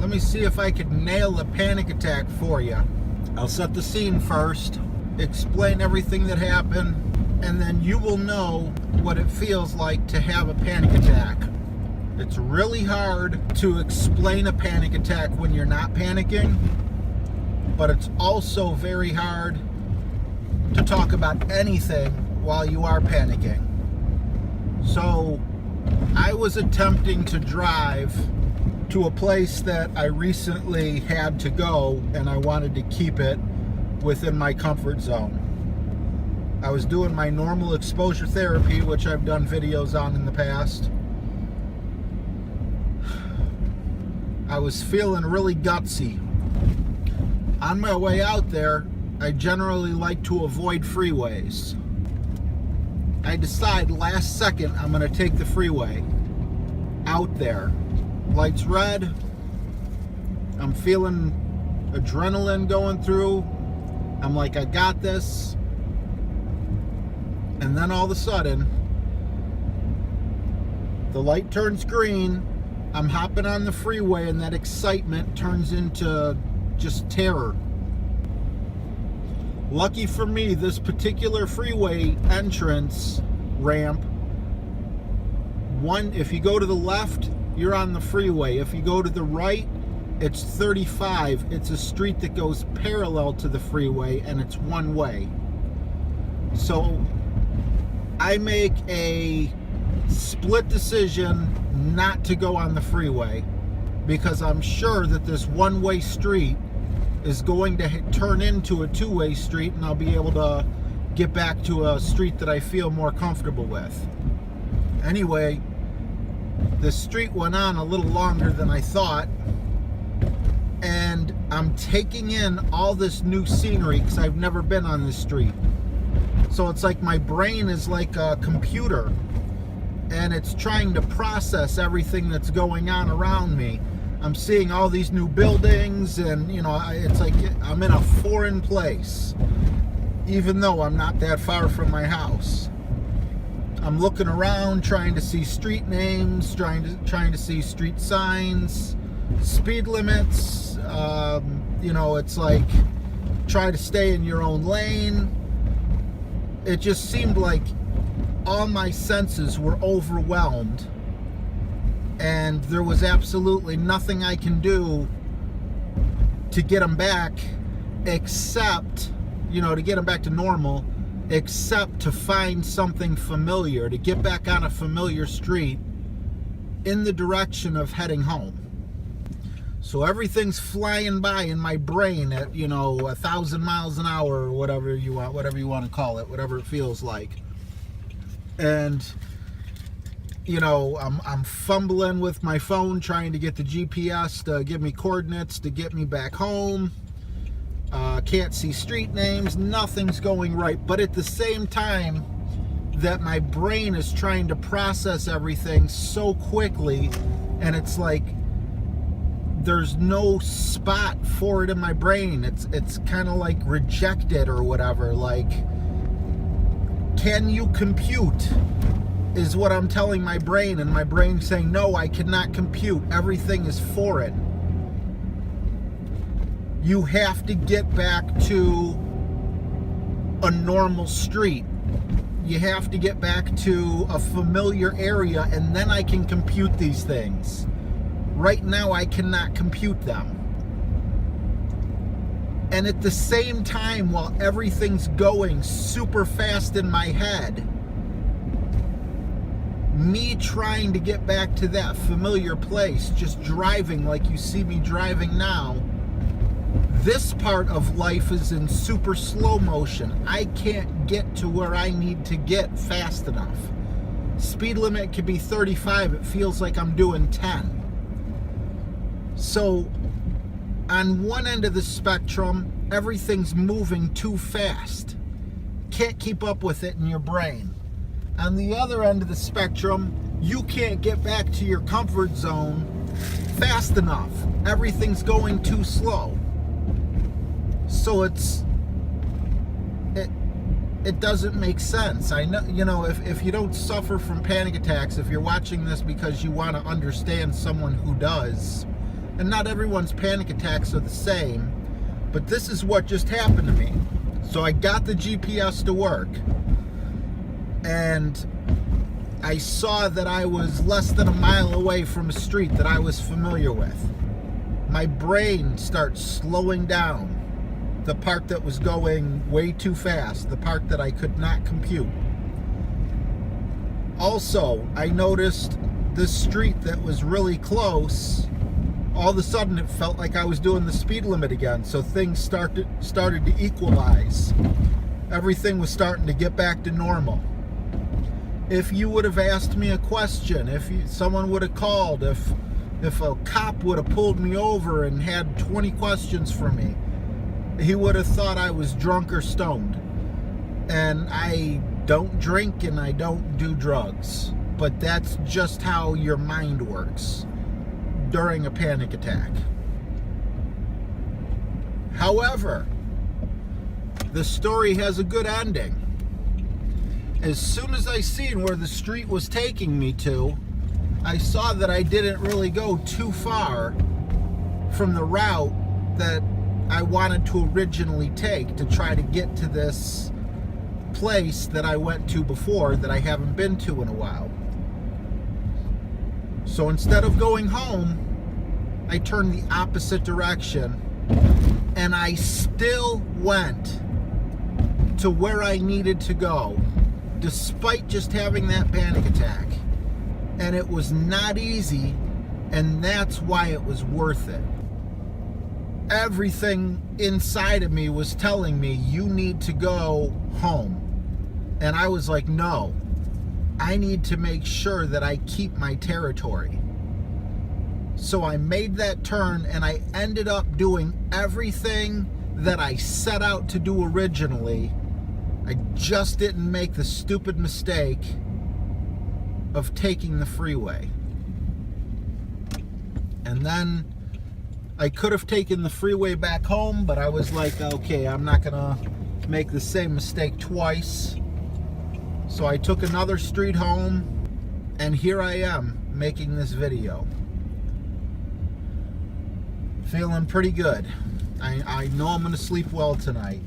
let me see if I could nail a panic attack for you. I'll set the scene first, explain everything that happened, and then you will know what it feels like to have a panic attack. It's really hard to explain a panic attack when you're not panicking, but it's also very hard to talk about anything while you are panicking. So I was attempting to drive to a place that I recently had to go, and I wanted to keep it within my comfort zone. I was doing my normal exposure therapy, which I've done videos on in the past. I was feeling really gutsy. On my way out there, I generally like to avoid freeways. I decide last second I'm gonna take the freeway. Out there, lights red, I'm feeling adrenaline going through. I'm like, I got this. And then all of a sudden, the light turns green. I'm hopping on the freeway, and that excitement turns into just terror. Lucky for me, this particular freeway entrance ramp, if you go to the left, you're on the freeway. If you go to the right, it's 35. It's a street that goes parallel to the freeway, and it's one way. So I make a split decision not to go on the freeway, because I'm sure that this one-way street is going to turn into a two-way street, and I'll be able to get back to a street that I feel more comfortable with. Anyway, the street went on a little longer than I thought, and I'm taking in all this new scenery because I've never been on this street. So it's like my brain is like a computer, and it's trying to process everything that's going on around me. I'm seeing all these new buildings, and you know, it's like I'm in a foreign place, even though I'm not that far from my house. I'm looking around, trying to see street names, trying to see street signs, speed limits. You know, it's like try to stay in your own lane. It just seemed like all my senses were overwhelmed, and there was absolutely nothing I can do to get them back, except, you know, to get them back to normal, except to find something familiar, to get back on a familiar street in the direction of heading home. So everything's flying by in my brain at, you know, 1,000 miles an hour, or whatever you want to call it, whatever it feels like. And you know, I'm fumbling with my phone trying to get the GPS to give me coordinates to get me back home. Can't see street names. Nothing's going right. But at the same time that my brain is trying to process everything so quickly, and it's like there's no spot for it in my brain. It's kind of like rejected or whatever. Like, can you compute? Is what I'm telling my brain, and my brain saying, no, I cannot compute. Everything is foreign. You have to get back to a normal street. You have to get back to a familiar area, and then I can compute these things. Right now, I cannot compute them. And at the same time, while everything's going super fast in my head, me trying to get back to that familiar place, just driving like you see me driving now, this part of life is in super slow motion. I can't get to where I need to get fast enough. Speed limit could be 35. It feels like I'm doing 10. So on one end of the spectrum, everything's moving too fast. Can't keep up with it in your brain. On the other end of the spectrum, you can't get back to your comfort zone fast enough. Everything's going too slow. So it doesn't make sense. I know, you know, if you don't suffer from panic attacks, if you're watching this because you want to understand someone who does, And not everyone's panic attacks are the same, but this is what just happened to me. So I got the GPS to work, and I saw that I was less than a mile away from a street that I was familiar with. My brain starts slowing down the part that was going way too fast, the part that I could not compute. Also, I noticed this street that was really close, all of a sudden it felt like I was doing the speed limit again, so things started to equalize. Everything was starting to get back to normal. If you would have asked me a question, if someone would have called, if a cop would have pulled me over and had 20 questions for me, he would have thought I was drunk or stoned. And I don't drink and I don't do drugs, but that's just how your mind works during a panic attack. However, the story has a good ending. As soon as I seen where the street was taking me to, I saw that I didn't really go too far from the route that I wanted to originally take to try to get to this place that I went to before that I haven't been to in a while. So instead of going home, I turned the opposite direction, and I still went to where I needed to go, despite just having that panic attack. And it was not easy, and that's why it was worth it. Everything inside of me was telling me, you need to go home. And I was like, no, I need to make sure that I keep my territory. So I made that turn, and I ended up doing everything that I set out to do originally. I just didn't make the stupid mistake of taking the freeway. And then I could have taken the freeway back home, but I was like, okay, I'm not gonna make the same mistake twice. So I took another street home, and here I am making this video. Feeling pretty good. I know I'm gonna sleep well tonight.